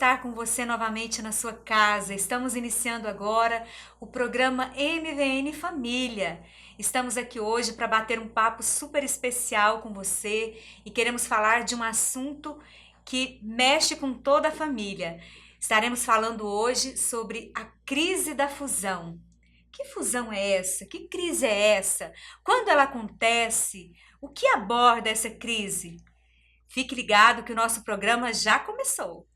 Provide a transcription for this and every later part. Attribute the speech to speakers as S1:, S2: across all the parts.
S1: estar com você novamente na sua casa. Estamos iniciando agora o programa MVN Família. Estamos aqui hoje para bater um papo super especial com você e queremos falar de um assunto que mexe com toda a família. Estaremos falando hoje sobre a crise da fusão. Que fusão é essa? Que crise é essa? Quando ela acontece? O que aborda essa crise? Fique ligado que o nosso programa já começou.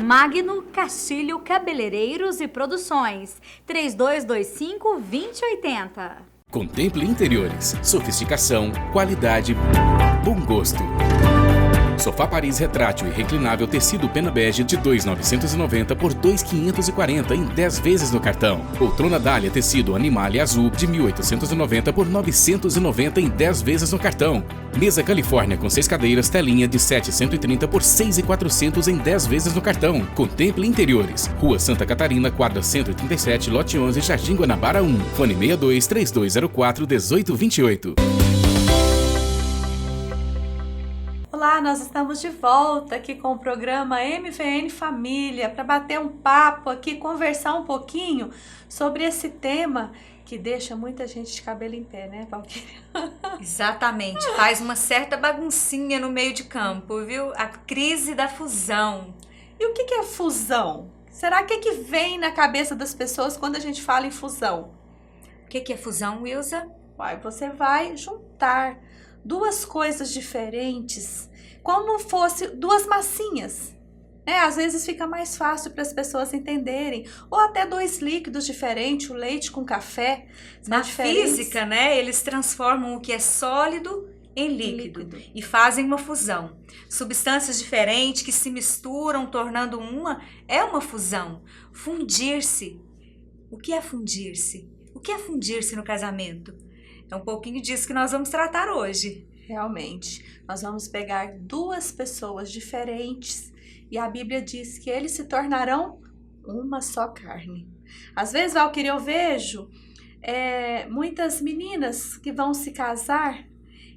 S2: Magno Castilho Cabeleireiros e Produções, 3225-2080.
S3: Contemple interiores, sofisticação, qualidade, bom gosto. Sofá Paris retrátil e reclinável tecido pena bege de 2.990 por 2.540 em 10 vezes no cartão. Poltrona Dália tecido Animalia azul de 1.890 por 990 em 10 vezes no cartão. Mesa Califórnia com 6 cadeiras telinha de 730 por 6.400 em 10 vezes no cartão. Contemple interiores. Rua Santa Catarina, quadra 137, lote 11, Jardim Guanabara 1. Fone 62-3204-1828.
S4: Olá, nós estamos de volta aqui com o programa MVN Família para bater um papo aqui, conversar um pouquinho sobre esse tema que deixa muita gente de cabelo em pé, né, Valquíria?
S1: Exatamente, faz uma certa baguncinha no meio de campo, viu? A crise da fusão.
S4: E o que é fusão? Será que vem na cabeça das pessoas quando a gente fala em fusão?
S1: O que é fusão, Wilza?
S4: Você vai juntar duas coisas diferentes, como fosse duas massinhas, né? Às vezes fica mais fácil para as pessoas entenderem, ou até dois líquidos diferentes, o leite com café.
S1: Na física, né, eles transformam o que é sólido em líquido e fazem uma fusão. Substâncias diferentes que se misturam, tornando é uma fusão. Fundir-se. O que é fundir-se? O que é fundir-se no casamento? É um pouquinho disso que nós vamos tratar hoje.
S4: Realmente, nós vamos pegar duas pessoas diferentes e a Bíblia diz que eles se tornarão uma só carne. Às vezes, Valquíria, eu vejo muitas meninas que vão se casar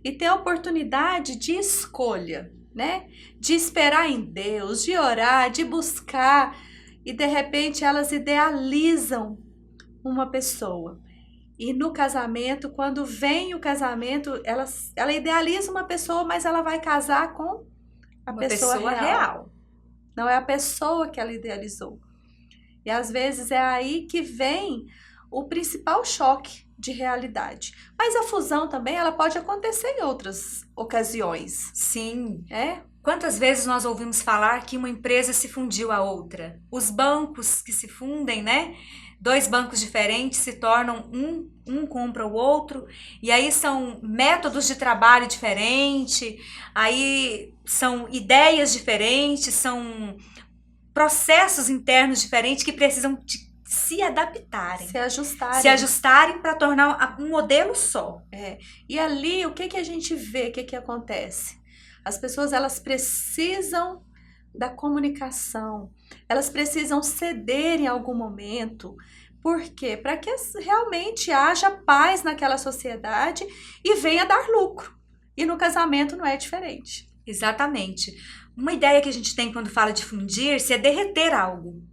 S4: e ter a oportunidade de escolha, né? De esperar em Deus, de orar, de buscar, e de repente elas idealizam uma pessoa. E no casamento, quando vem o casamento, ela idealiza uma pessoa, mas ela vai casar com uma pessoa real. Não é a pessoa que ela idealizou. E às vezes é aí que vem o principal choque de realidade. Mas a fusão também, ela pode acontecer em outras ocasiões.
S1: Sim. Quantas vezes nós ouvimos falar que uma empresa se fundiu a outra? Os bancos que se fundem, né? Dois bancos diferentes se tornam um compra o outro, e aí são métodos de trabalho diferentes, aí são ideias diferentes, são processos internos diferentes que precisam se adaptarem.
S4: Se
S1: ajustarem para tornar um modelo só.
S4: E ali, o que a gente vê, o que acontece? As pessoas, elas precisam da comunicação, elas precisam ceder em algum momento. Por quê? Para que realmente haja paz naquela sociedade e venha dar lucro. E no casamento não é diferente.
S1: Exatamente. Uma ideia que a gente tem quando fala de fundir-se é derreter algo.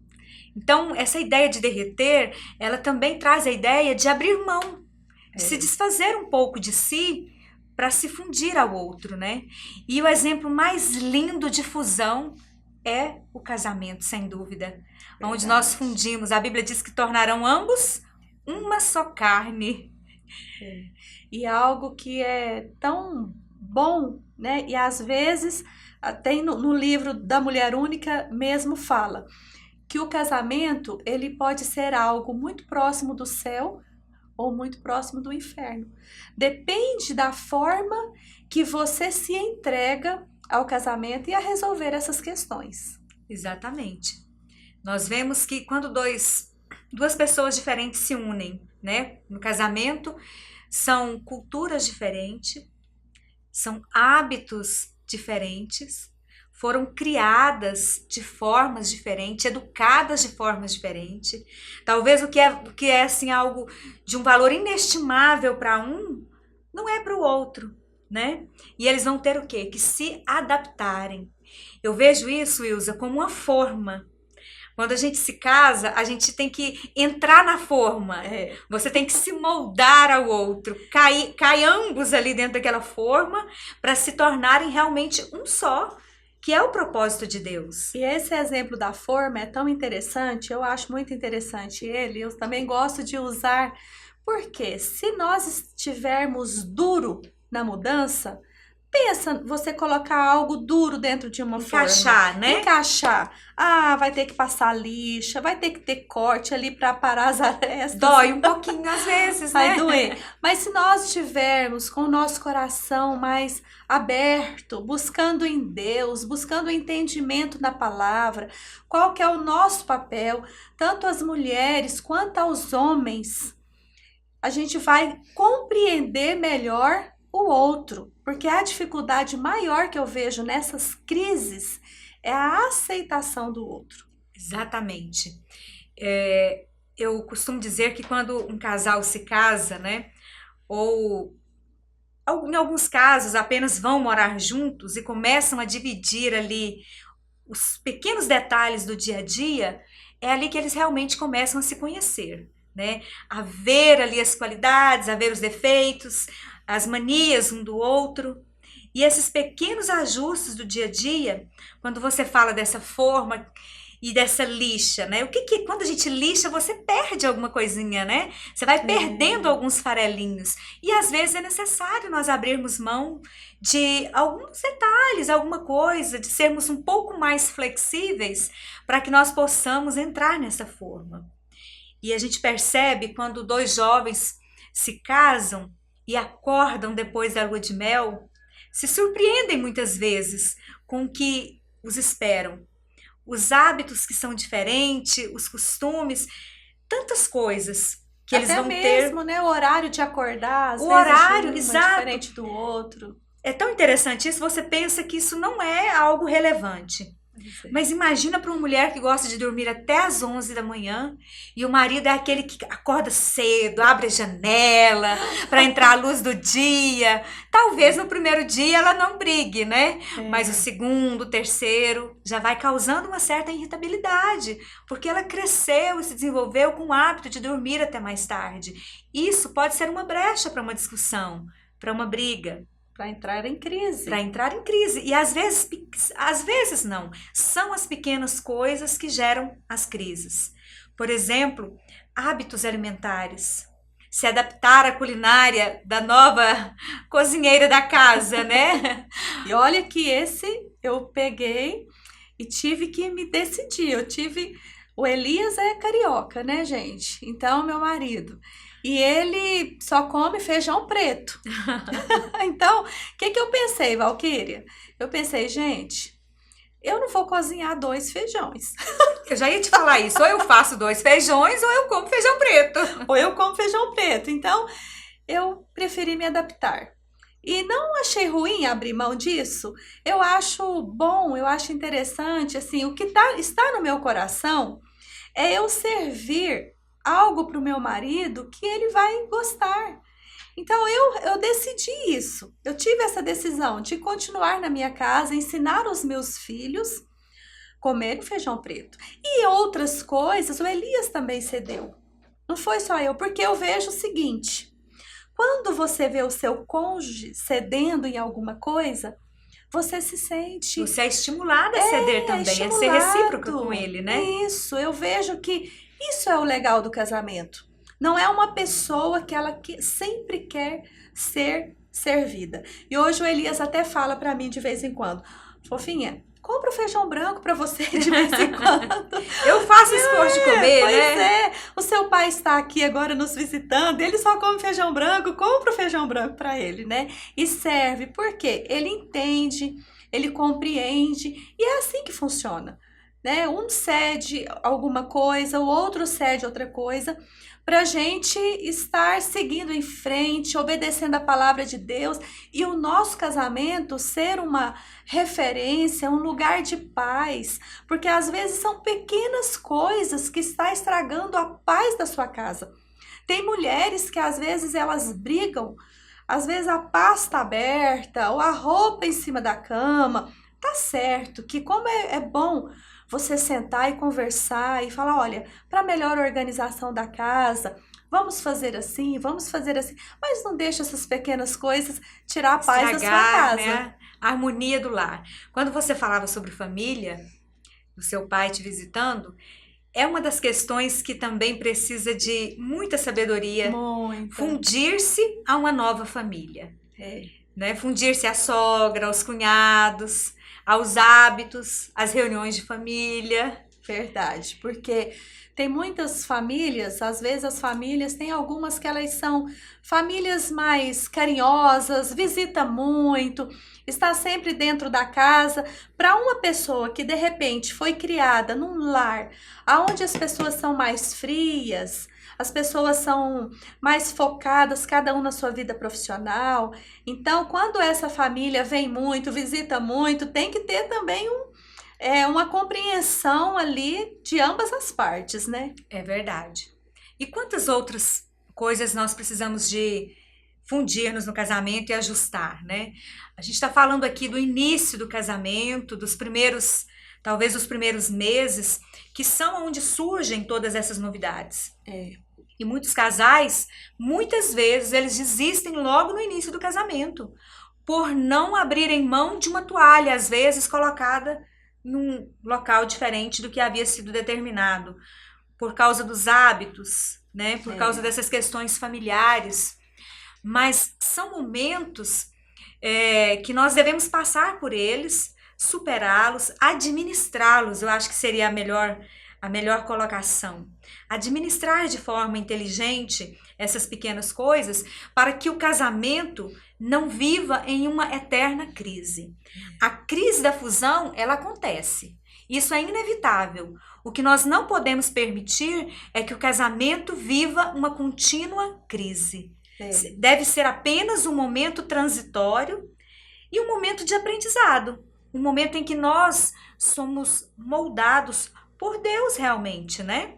S1: Então, essa ideia de derreter, ela também traz a ideia de abrir mão, de se desfazer um pouco de si para se fundir ao outro, né? E o exemplo mais lindo de fusão é o casamento, sem dúvida. Verdade. Onde nós fundimos. A Bíblia diz que tornarão ambos uma só carne.
S4: E algo que é tão bom, né? E às vezes, tem no livro da Mulher Única mesmo fala que o casamento, ele pode ser algo muito próximo do céu ou muito próximo do inferno. Depende da forma que você se entrega ao casamento e a resolver essas questões.
S1: Exatamente. Nós vemos que quando dois duas pessoas diferentes se unem, né? No casamento, são culturas diferentes, são hábitos diferentes, foram criadas de formas diferentes, educadas de formas diferentes. Talvez o que é assim, algo de um valor inestimável para um, não é para o outro, né? E eles vão ter o quê? Que se adaptarem. Eu vejo isso, Ilza, como uma forma. Quando a gente se casa, a gente tem que entrar na forma. Você tem que se moldar ao outro. Cai ambos ali dentro daquela forma para se tornarem realmente um só, que é o propósito de Deus.
S4: E esse exemplo da forma é tão interessante, eu acho muito interessante ele. Eu também gosto de usar, porque se nós estivermos duro na mudança, pensa você colocar algo duro dentro de uma forma.
S1: Encaixar, né?
S4: Encaixar. Ah, vai ter que passar lixa, vai ter que ter corte ali para parar as arestas.
S1: Dói um pouquinho às vezes, né?
S4: Vai doer. Mas se nós estivermos com o nosso coração mais aberto, buscando em Deus, buscando o entendimento da palavra, qual que é o nosso papel, tanto as mulheres quanto aos homens, a gente vai compreender melhor o outro, porque a dificuldade maior que eu vejo nessas crises é a aceitação do outro.
S1: Exatamente. Eu costumo dizer que quando um casal se casa, né, ou em alguns casos apenas vão morar juntos e começam a dividir ali os pequenos detalhes do dia a dia, é ali que eles realmente começam a se conhecer, né, a ver ali as qualidades, a ver os defeitos, as manias um do outro. E esses pequenos ajustes do dia a dia, quando você fala dessa forma e dessa lixa, né? Quando a gente lixa, você perde alguma coisinha, né? Você vai perdendo alguns farelinhos. E às vezes é necessário nós abrirmos mão de alguns detalhes, alguma coisa, de sermos um pouco mais flexíveis para que nós possamos entrar nessa forma. E a gente percebe quando dois jovens se casam e acordam depois da lua de mel, se surpreendem muitas vezes com o que os esperam. Os hábitos que são diferentes, os costumes, tantas coisas que eles vão ter. Até mesmo,
S4: né? O horário de acordar, às vezes
S1: horário, exato,
S4: é diferente do outro.
S1: É tão interessante isso, você pensa que isso não é algo relevante. Mas imagina para uma mulher que gosta de dormir até às 11 da manhã e o marido é aquele que acorda cedo, abre a janela para entrar a luz do dia. Talvez no primeiro dia ela não brigue, né? Mas o segundo, o terceiro já vai causando uma certa irritabilidade, porque ela cresceu e se desenvolveu com o hábito de dormir até mais tarde. Isso pode ser uma brecha para uma discussão, para uma briga.
S4: Para entrar em crise.
S1: Para entrar em crise. E às vezes não. São as pequenas coisas que geram as crises. Por exemplo, hábitos alimentares. Se adaptar à culinária da nova cozinheira da casa, né?
S4: E olha que esse eu peguei e tive que me decidir. O Elias é carioca, né, gente? Então, meu marido. E ele só come feijão preto. Então, o que eu pensei, Valquíria? Eu pensei, gente, eu não vou cozinhar 2 feijões.
S1: Eu já ia te falar isso. Ou eu faço 2 feijões ou eu como feijão preto.
S4: Ou eu como feijão preto. Então, eu preferi me adaptar. E não achei ruim abrir mão disso. Eu acho bom, eu acho interessante. Assim, o que está no meu coração é eu servir algo para o meu marido que ele vai gostar. Então eu decidi isso. Eu tive essa decisão de continuar na minha casa, ensinar os meus filhos comer feijão preto. E outras coisas, o Elias também cedeu. Não foi só eu, porque eu vejo o seguinte: quando você vê o seu cônjuge cedendo em alguma coisa, você se sente...
S1: Você é estimulada a ceder também, a ser recíproca com ele, né?
S4: Isso, eu vejo que isso é o legal do casamento. Não é uma pessoa que ela sempre quer ser servida. E hoje o Elias até fala pra mim de vez em quando: fofinha, compra o feijão branco pra você de vez em quando.
S1: Eu faço esforço de comer,
S4: pois
S1: né?
S4: Pois é. O seu pai está aqui agora nos visitando, ele só come feijão branco, compra o feijão branco pra ele, né? E serve, porque ele entende, ele compreende, e é assim que funciona. né? Um cede alguma coisa, o outro cede outra coisa, para a gente estar seguindo em frente, obedecendo a palavra de Deus e o nosso casamento ser uma referência, um lugar de paz, porque às vezes são pequenas coisas que está estragando a paz da sua casa. Tem mulheres que às vezes elas brigam, às vezes a pasta aberta ou a roupa em cima da cama. Tá certo que como é bom você sentar e conversar e falar, olha, para melhor organização da casa, vamos fazer assim, mas não deixa essas pequenas coisas tirar a paz da sua casa.
S1: Né? A harmonia do lar. Quando você falava sobre família, o seu pai te visitando, é uma das questões que também precisa de muita sabedoria.
S4: Muito.
S1: Fundir-se a uma nova família.
S4: É.
S1: Né? Fundir-se à sogra, aos cunhados, aos hábitos, às reuniões de família.
S4: Verdade, porque tem muitas famílias, às vezes as famílias, tem algumas que elas são famílias mais carinhosas, visita muito, está sempre dentro da casa. Para uma pessoa que de repente foi criada num lar onde as pessoas são mais frias, as pessoas são mais focadas, cada um na sua vida profissional. Então, quando essa família vem muito, visita muito, tem que ter também uma compreensão ali de ambas as partes, né?
S1: É verdade. E quantas outras coisas nós precisamos de fundir-nos no casamento e ajustar, né? A gente está falando aqui do início do casamento, talvez os primeiros meses, que são onde surgem todas essas novidades. E muitos casais, muitas vezes, eles desistem logo no início do casamento, por não abrirem mão de uma toalha, às vezes colocada num local diferente do que havia sido determinado, por causa dos hábitos, né? Por causa dessas questões familiares. Mas são momentos que nós devemos passar por eles, superá-los, administrá-los. Eu acho que seria a melhor colocação. Administrar de forma inteligente essas pequenas coisas para que o casamento não viva em uma eterna crise. A crise da fusão, ela acontece. Isso é inevitável. O que nós não podemos permitir é que o casamento viva uma contínua crise. Deve ser apenas um momento transitório e um momento de aprendizado. Um momento em que nós somos moldados por Deus realmente, né?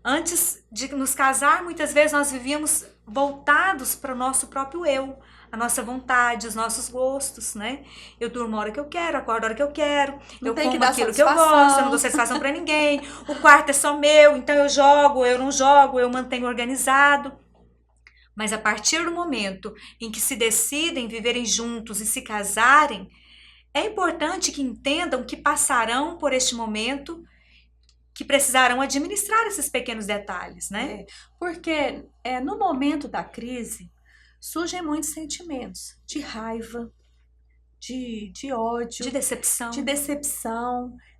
S1: Antes de nos casar, muitas vezes nós vivíamos voltados para o nosso próprio eu, a nossa vontade, os nossos gostos, né? Eu durmo a hora que eu quero, acordo a hora que eu quero, eu como aquilo que eu gosto, eu não dou satisfação para ninguém, o quarto é só meu, então eu jogo, eu não jogo, eu mantenho organizado. Mas a partir do momento em que se decidem viverem juntos e se casarem, é importante que entendam que passarão por este momento, que precisarão administrar esses pequenos detalhes, né?
S4: Porque no momento da crise surgem muitos sentimentos de raiva, de ódio,
S1: de decepção,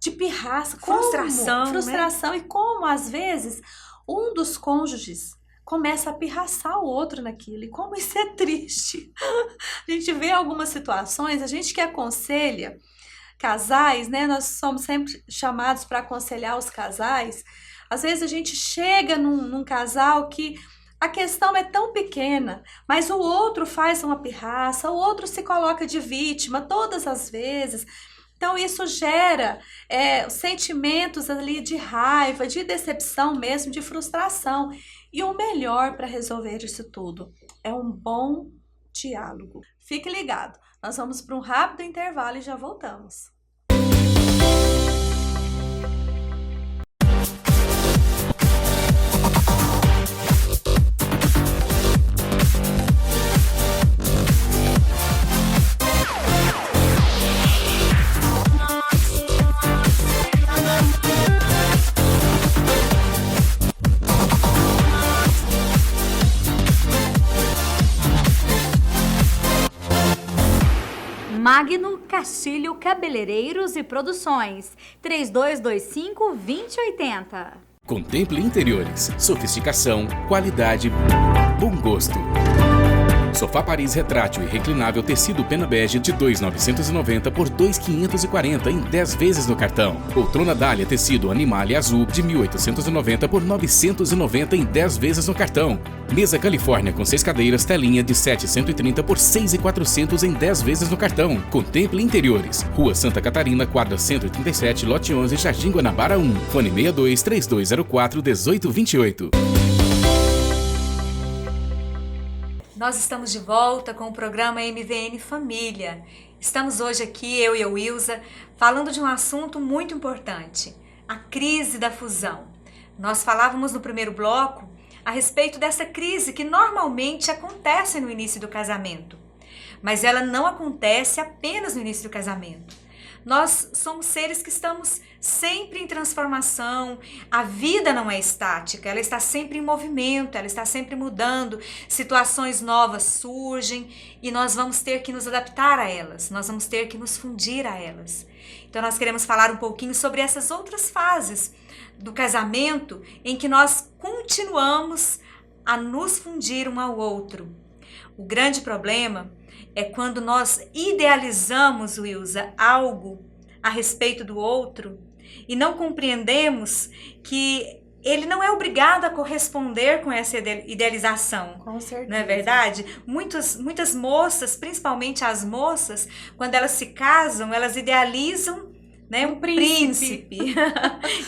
S4: de pirraça,
S1: frustração,
S4: né? E como às vezes um dos cônjuges começa a pirraçar o outro naquilo, e como isso é triste. A gente vê algumas situações, a gente que aconselha casais, né? Nós somos sempre chamados para aconselhar os casais. Às vezes a gente chega num casal que a questão é tão pequena, mas o outro faz uma pirraça, o outro se coloca de vítima todas as vezes. Então isso gera sentimentos ali de raiva, de decepção mesmo, de frustração. E o melhor para resolver isso tudo é um bom diálogo. Fique ligado, nós vamos para um rápido intervalo e já voltamos.
S2: Magno Castilho Cabeleireiros e Produções, 3225-2080.
S3: Contemple interiores, sofisticação, qualidade, bom gosto. Sofá Paris retrátil e reclinável tecido pena bege de 2.990 por 2.540 em 10 vezes no cartão. Poltrona Dália tecido Animale azul de 1.890 por 990 em 10 vezes no cartão. Mesa Califórnia com 6 cadeiras telinha de 730 por 6.400 em 10 vezes no cartão. Contemple Interiores. Rua Santa Catarina, quadra 137, lote 11, Jardim Guanabara 1. Fone 62-3204-1828.
S1: Nós estamos de volta com o programa MVN Família. Estamos hoje aqui, eu e a Wilza, falando de um assunto muito importante, a crise da fusão. Nós falávamos no primeiro bloco a respeito dessa crise que normalmente acontece no início do casamento. Mas ela não acontece apenas no início do casamento. Nós somos seres que estamos sempre em transformação, a vida não é estática, ela está sempre em movimento, ela está sempre mudando, situações novas surgem e nós vamos ter que nos adaptar a elas, nós vamos ter que nos fundir a elas. Então nós queremos falar um pouquinho sobre essas outras fases do casamento em que nós continuamos a nos fundir um ao outro. O grande problema é quando nós idealizamos, Wilza, algo a respeito do outro e não compreendemos que ele não é obrigado a corresponder com essa idealização.
S4: Com certeza.
S1: Não é verdade? Muitas moças, principalmente as moças, quando elas se casam, elas idealizam, né, um príncipe.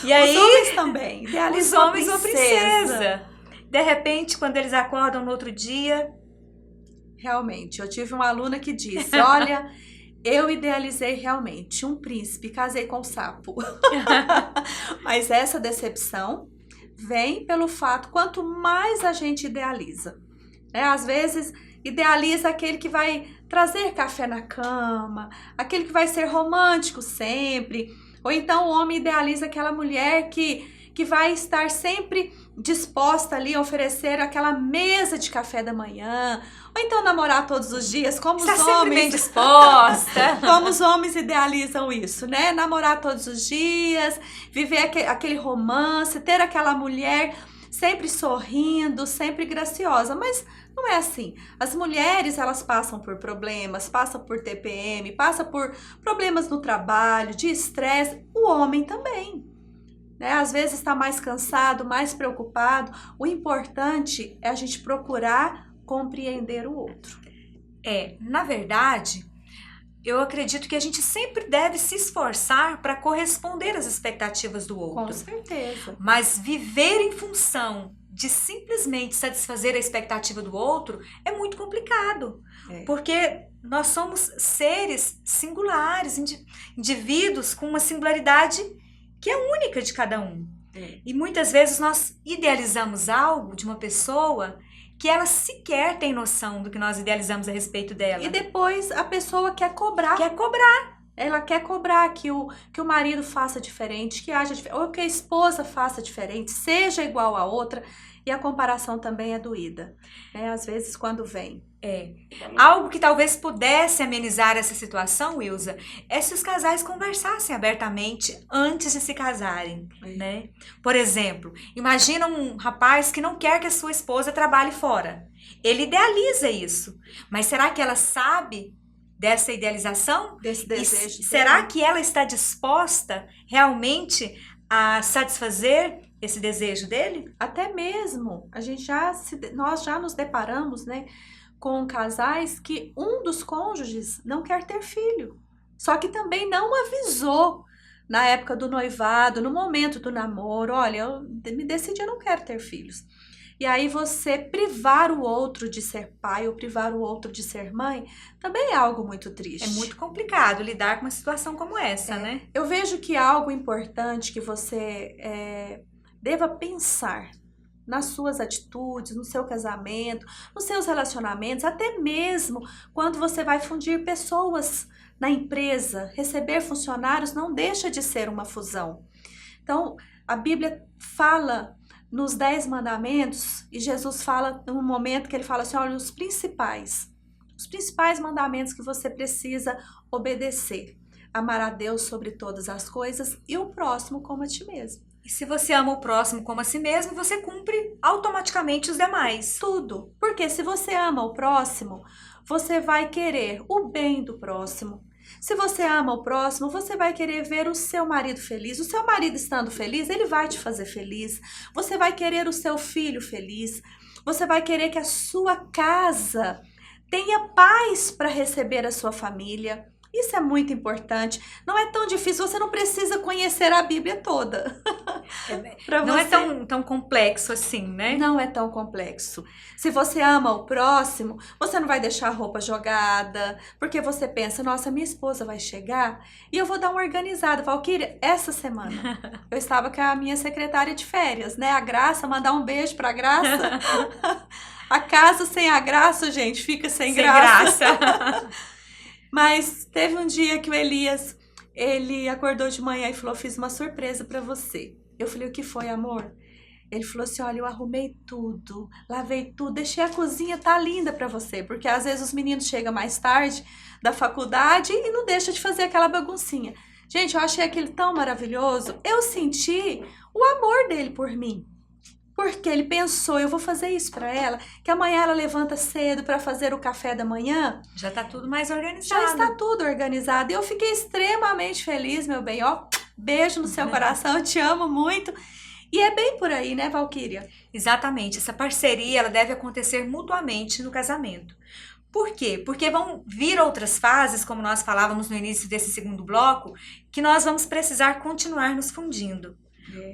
S1: E aí,
S4: os homens também.
S1: Os homens uma princesa. De repente, quando eles acordam no outro dia...
S4: Realmente, eu tive uma aluna que disse, olha, eu idealizei realmente um príncipe, casei com um sapo. Mas essa decepção vem pelo fato, quanto mais a gente idealiza, né? Às vezes, idealiza aquele que vai trazer café na cama, aquele que vai ser romântico sempre, ou então o homem idealiza aquela mulher que vai estar sempre disposta ali a oferecer aquela mesa de café da manhã, ou então namorar todos os dias, como
S1: está
S4: os
S1: sempre
S4: homens
S1: bem disposta.
S4: Como os homens idealizam isso, né? Namorar todos os dias, viver aquele romance, ter aquela mulher sempre sorrindo, sempre graciosa, mas não é assim. As mulheres, elas passam por problemas, passam por TPM, passam por problemas no trabalho, de estresse, o homem também. Às vezes está mais cansado, mais preocupado. O importante é a gente procurar compreender o outro.
S1: Na verdade, eu acredito que a gente sempre deve se esforçar para corresponder às expectativas do outro.
S4: Com certeza.
S1: Mas viver em função de simplesmente satisfazer a expectativa do outro é muito complicado. Porque nós somos seres singulares, indivíduos com uma singularidade que é única de cada um. E muitas vezes nós idealizamos algo de uma pessoa que ela sequer tem noção do que nós idealizamos a respeito dela.
S4: E depois a pessoa quer cobrar. Ela quer cobrar que o marido faça diferente, que haja diferente, ou que a esposa faça diferente, seja igual a outra. E a comparação também é doída, né? Às vezes quando vem.
S1: Algo que talvez pudesse amenizar essa situação, Wilza, é se os casais conversassem abertamente antes de se casarem, né? Por exemplo, imagina um rapaz que não quer que a sua esposa trabalhe fora. Ele idealiza isso, mas será que ela sabe dessa idealização?
S4: Desse desejo?
S1: Será que ela está disposta realmente a satisfazer esse desejo dele?
S4: Até mesmo, nós já nos deparamos, né, com casais que um dos cônjuges não quer ter filho, só que também não avisou na época do noivado, no momento do namoro, olha, eu me decidi, eu não quero ter filhos. E aí você privar o outro de ser pai ou privar o outro de ser mãe também é algo muito triste.
S1: É muito complicado lidar com uma situação como essa, né?
S4: Eu vejo que algo importante que você deva pensar nas suas atitudes, no seu casamento, nos seus relacionamentos, até mesmo quando você vai fundir pessoas na empresa, receber funcionários, não deixa de ser uma fusão. Então, a Bíblia fala nos 10 mandamentos, e Jesus fala num momento que ele fala assim, olha, os principais mandamentos que você precisa obedecer. Amar a Deus sobre todas as coisas e o próximo como a ti mesmo.
S1: E se você ama o próximo como a si mesmo, você cumpre automaticamente os demais.
S4: Tudo. Por Porque se você ama o próximo, você vai querer o bem do próximo. Se você ama o próximo, você vai querer ver o seu marido feliz. O seu marido estando feliz, ele vai te fazer feliz. Você vai querer o seu filho feliz. Você vai querer que a sua casa tenha paz para receber a sua família. Isso é muito importante. Não é tão difícil, você não precisa conhecer a Bíblia toda.
S1: Não é tão complexo assim, né?
S4: Não é tão complexo. Se você ama o próximo, você não vai deixar a roupa jogada, porque você pensa, nossa, minha esposa vai chegar e eu vou dar uma organizada. Valquíria, essa semana eu estava com a minha secretária de férias, né? A Graça, mandar um beijo pra Graça. A casa sem a Graça, gente, fica sem graça. Mas teve um dia que o Elias, ele acordou de manhã e falou, fiz uma surpresa pra você. Eu falei, o que foi, amor? Ele falou assim, olha, eu arrumei tudo, lavei tudo, deixei a cozinha, tá linda pra você. Porque às vezes os meninos chegam mais tarde da faculdade e não deixam de fazer aquela baguncinha. Gente, eu achei aquilo tão maravilhoso. Eu senti o amor dele por mim. Porque ele pensou, eu vou fazer isso para ela, que amanhã ela levanta cedo para fazer o café da manhã.
S1: Já tá tudo mais organizado.
S4: Já está tudo organizado. E eu fiquei extremamente feliz, meu bem. Ó, beijo no seu coração, eu te amo muito. E é bem por aí, né, Valquíria?
S1: Exatamente. Essa parceria, ela deve acontecer mutuamente no casamento. Por quê? Porque vão vir outras fases, como nós falávamos no início desse segundo bloco, que nós vamos precisar continuar nos fundindo.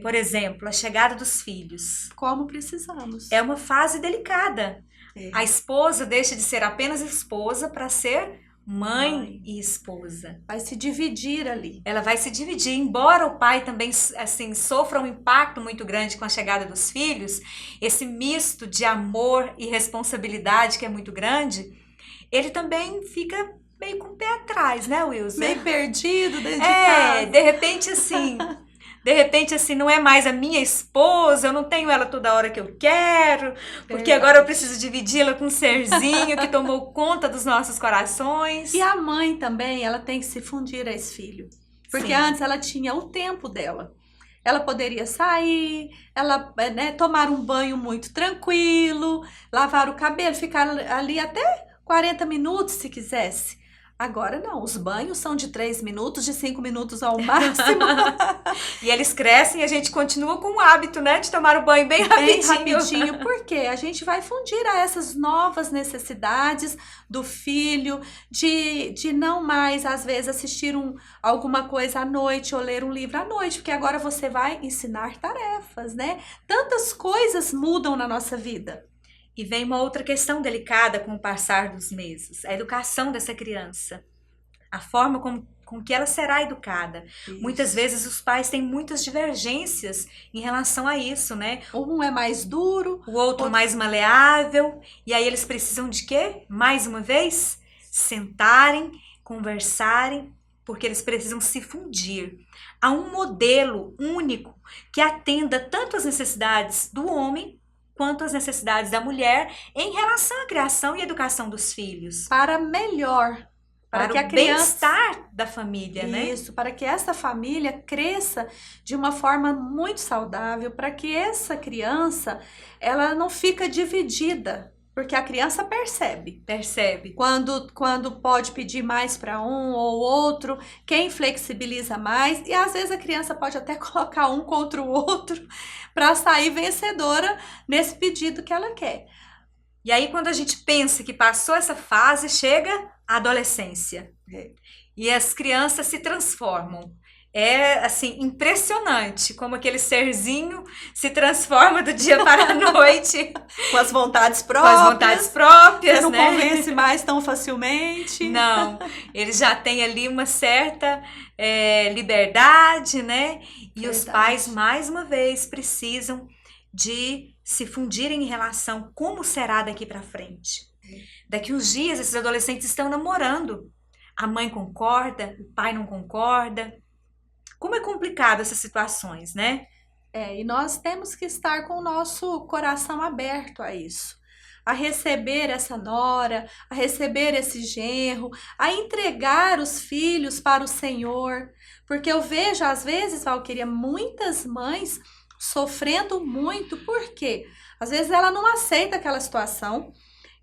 S1: Por exemplo, a chegada dos filhos.
S4: Como precisamos.
S1: É uma fase delicada. A esposa deixa de ser apenas esposa para ser mãe e esposa.
S4: Vai se dividir ali.
S1: Ela vai se dividir. Embora o pai também assim, sofra um impacto muito grande com a chegada dos filhos, esse misto de amor e responsabilidade que é muito grande, ele também fica meio com o pé atrás, né, Wilson?
S4: Meio perdido dentro de casa.
S1: De repente, assim, não é mais a minha esposa, eu não tenho ela toda hora que eu quero, porque agora eu preciso dividi-la com um serzinho que tomou conta dos nossos corações.
S4: E a mãe também, ela tem que se fundir a esse filho. Porque antes ela tinha o tempo dela. Ela poderia sair, ela, né, tomar um banho muito tranquilo, lavar o cabelo, ficar ali até 40 minutos se quisesse. Agora não, os banhos são de 3 minutos, de 5 minutos ao máximo.
S1: E eles crescem e a gente continua com o hábito, né, de tomar o banho bem rapidinho.
S4: Porque a gente vai fundir a essas novas necessidades do filho, de não mais, às vezes, assistir alguma coisa à noite ou ler um livro à noite, porque agora você vai ensinar tarefas, né? Tantas coisas mudam na nossa vida.
S1: E vem uma outra questão delicada com o passar dos meses, a educação dessa criança, a forma com que ela será educada. Isso. Muitas vezes os pais têm muitas divergências em relação a isso, né?
S4: Um é mais duro,
S1: o outro mais maleável, e aí eles precisam de quê? Mais uma vez, sentarem, conversarem, porque eles precisam se fundir a um modelo único que atenda tanto às necessidades do homem quanto às necessidades da mulher em relação à criação e educação dos filhos.
S4: Para melhor.
S1: Para que a bem-estar da família, né?
S4: Isso, para que essa família cresça de uma forma muito saudável, para que essa criança, ela não fica dividida. Porque a criança percebe. Quando pode pedir mais para um ou outro, quem flexibiliza mais. E às vezes a criança pode até colocar um contra o outro para sair vencedora nesse pedido que ela quer.
S1: E aí quando a gente pensa que passou essa fase, chega a adolescência. E as crianças se transformam. É, assim, impressionante como aquele serzinho se transforma do dia para a noite.
S4: Com as vontades próprias. Você não convence mais tão facilmente.
S1: Não, ele já tem ali uma certa liberdade, né? E os pais, mais uma vez, precisam de se fundirem em relação como será daqui para frente. Daqui uns dias, esses adolescentes estão namorando. A mãe concorda, o pai não concorda. Como é complicado essas situações, né?
S4: E nós temos que estar com o nosso coração aberto a isso. A receber essa nora, a receber esse genro, a entregar os filhos para o Senhor. Porque eu vejo, às vezes, Valquíria, muitas mães sofrendo muito. Por quê? Às vezes ela não aceita aquela situação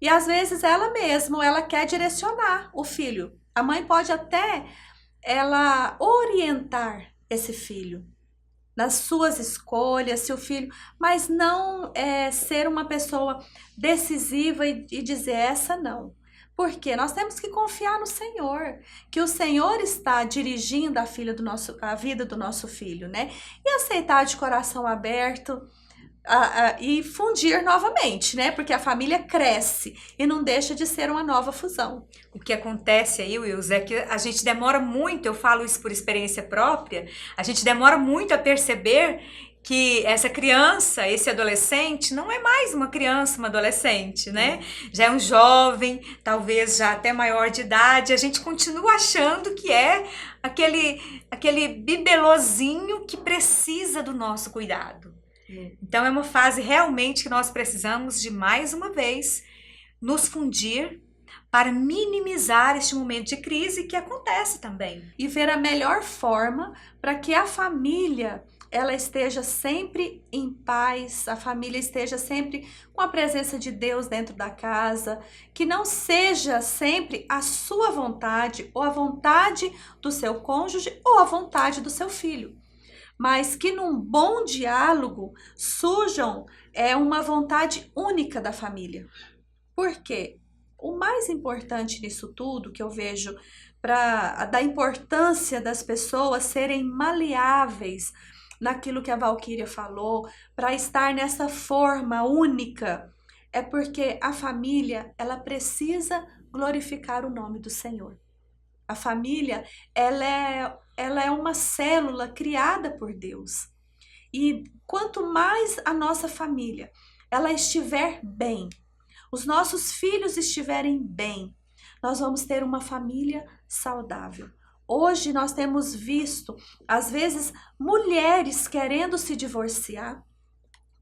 S4: e às vezes ela quer direcionar o filho. A mãe pode até ela orientar esse filho nas suas escolhas, se o filho, mas não ser uma pessoa decisiva e dizer essa não. Porque nós temos que confiar no Senhor, que o Senhor está dirigindo a vida do nosso filho, né? E aceitar de coração aberto e fundir novamente, né? Porque a família cresce e não deixa de ser uma nova fusão.
S1: O que acontece aí, Wilson, é que a gente demora muito, eu falo isso por experiência própria, a gente demora muito a perceber que essa criança, esse adolescente, não é mais uma criança, uma adolescente, né? Já é um jovem, talvez já até maior de idade, a gente continua achando que é aquele bibelozinho que precisa do nosso cuidado. Então é uma fase realmente que nós precisamos de, mais uma vez, nos fundir para minimizar este momento de crise que acontece também.
S4: E ver a melhor forma para que a família ela esteja sempre em paz, a família esteja sempre com a presença de Deus dentro da casa, que não seja sempre a sua vontade ou a vontade do seu cônjuge ou a vontade do seu filho, mas que num bom diálogo surjam uma vontade única da família. Por quê? O mais importante nisso tudo que eu vejo da importância das pessoas serem maleáveis naquilo que a Valquíria falou, para estar nessa forma única, é porque a família, ela precisa glorificar o nome do Senhor. A família, ela é uma célula criada por Deus. E quanto mais a nossa família, ela estiver bem, os nossos filhos estiverem bem, nós vamos ter uma família saudável. Hoje nós temos visto, às vezes, mulheres querendo se divorciar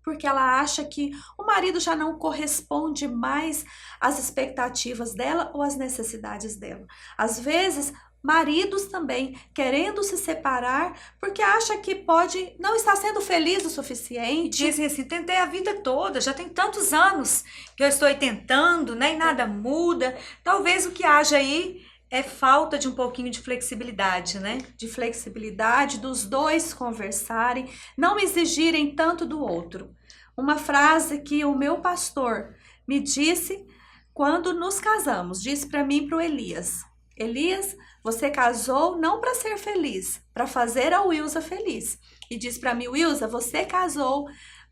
S4: porque ela acha que o marido já não corresponde mais às expectativas dela ou às necessidades dela. Às vezes, maridos também querendo se separar porque acha que não está sendo feliz o suficiente.
S1: Dizem assim, tentei a vida toda, já tem tantos anos que eu estou tentando, né, e nada muda. Talvez o que haja aí é falta de um pouquinho de flexibilidade, né?
S4: De flexibilidade, dos dois conversarem, não exigirem tanto do outro. Uma frase que o meu pastor me disse quando nos casamos, disse para mim e para o Elias. Elias, você casou não para ser feliz, para fazer a Wilza feliz. E disse para mim, Wilza, você casou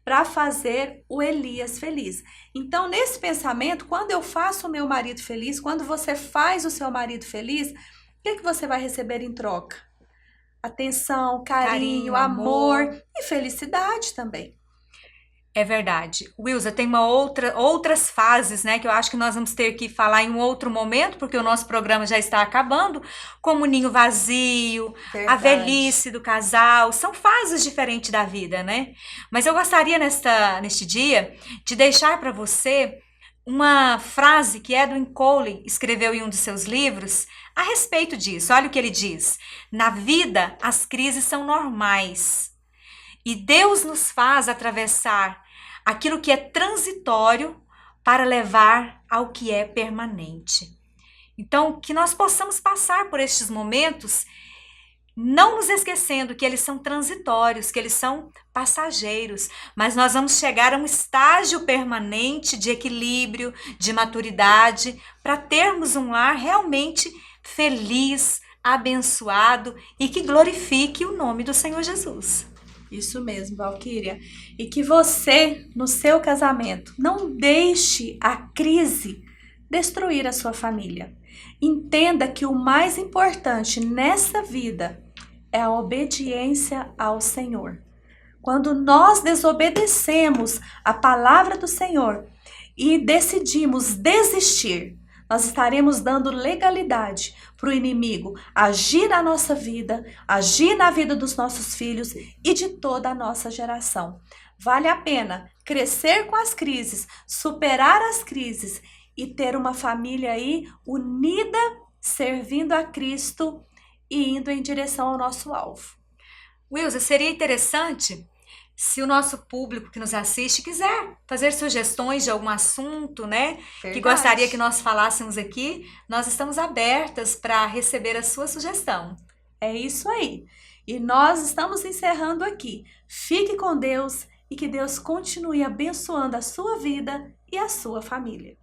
S4: para fazer o Elias feliz. Então, nesse pensamento, quando eu faço o meu marido feliz, quando você faz o seu marido feliz, o que você vai receber em troca? Atenção, carinho, amor e felicidade também.
S1: É verdade. Wilza, tem outras fases, né, que eu acho que nós vamos ter que falar em um outro momento, porque o nosso programa já está acabando, como o ninho vazio, verdade. A velhice do casal, são fases diferentes da vida, né? Mas eu gostaria neste dia de deixar para você uma frase que Edwin Cole escreveu em um dos seus livros a respeito disso. Olha o que ele diz: na vida as crises são normais e Deus nos faz atravessar aquilo que é transitório para levar ao que é permanente. Então, que nós possamos passar por estes momentos, não nos esquecendo que eles são transitórios, que eles são passageiros, mas nós vamos chegar a um estágio permanente de equilíbrio, de maturidade, para termos um lar realmente feliz, abençoado e que glorifique o nome do Senhor Jesus.
S4: Isso mesmo, Valquíria. E que você, no seu casamento, não deixe a crise destruir a sua família. Entenda que o mais importante nessa vida é a obediência ao Senhor. Quando nós desobedecemos a palavra do Senhor e decidimos desistir, nós estaremos dando legalidade para o inimigo agir na nossa vida, agir na vida dos nossos filhos e de toda a nossa geração. Vale a pena crescer com as crises, superar as crises e ter uma família aí unida, servindo a Cristo e indo em direção ao nosso alvo.
S1: Wilza, seria interessante Se o nosso público que nos assiste quiser fazer sugestões de algum assunto, né, que
S4: Verdade.
S1: gostaria que nós falássemos aqui, nós estamos abertas para receber a sua sugestão.
S4: É isso aí. E nós estamos encerrando aqui. Fique com Deus e que Deus continue abençoando a sua vida e a sua família.